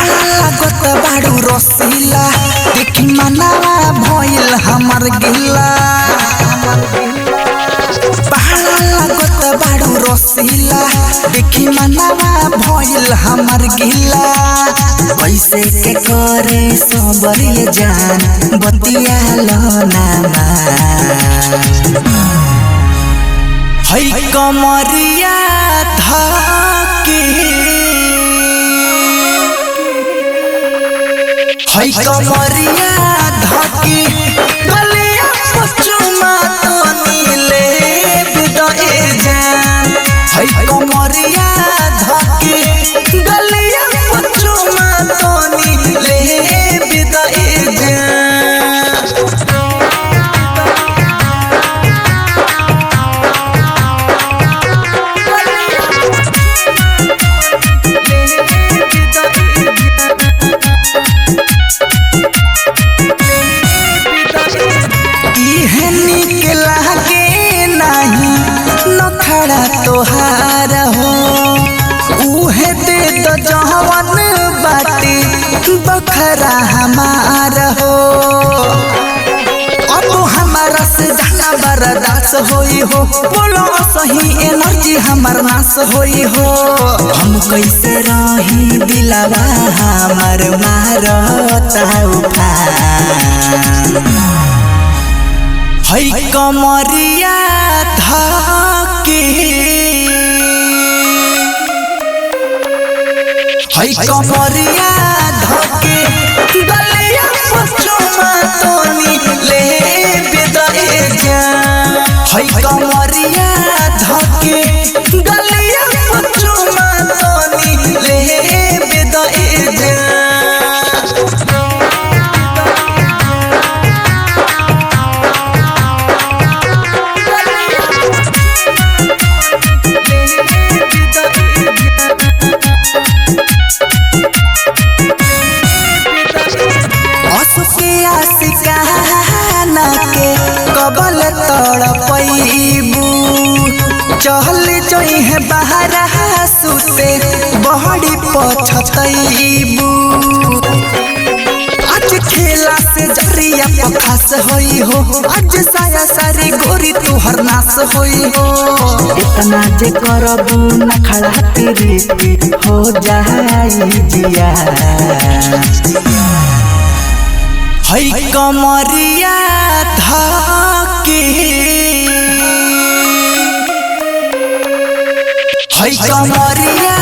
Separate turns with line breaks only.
बाड़ू रसीला देखी मनावा भइल हमर गिला पहाड़ा लागत बाड़ू रसीला देखी मनावा भइल हमर गिला कैसे के करे सबर ये जान बतिया लो नामा हई कमरिया धाके हई कमरिया धाके गलिया पचुमा तो नीले बिदए जान हई कमरिया धाके गलिया पचुमा तो नीले बिदए जान तोहार हो उहे दे तो जवन बाटे बखरा हमार हो अब हमारा से जाना बर्दाश्त होई हो बोलो सही एनर्जी हमार नाश होई हो हम कैसे रही दिलवा हमार मारता उफान हई कमरिया धाके हई कमरिया धाके गलिया पचुमा तो नीले बिदए जान हई कमरिया धाके गलिया पचुमा तो नीले बिदए जान कबल तड़पैबू चहल जइहे बहरा सुते बहड़ी पछतैबू आज खेला से जरिया पखास होई हो आज साया सारी गोरी तुहर नाश होई हो इतना जे करबू न खड़ा तेरी हो जाई जिया हई कमरिया धाके हई कमरिया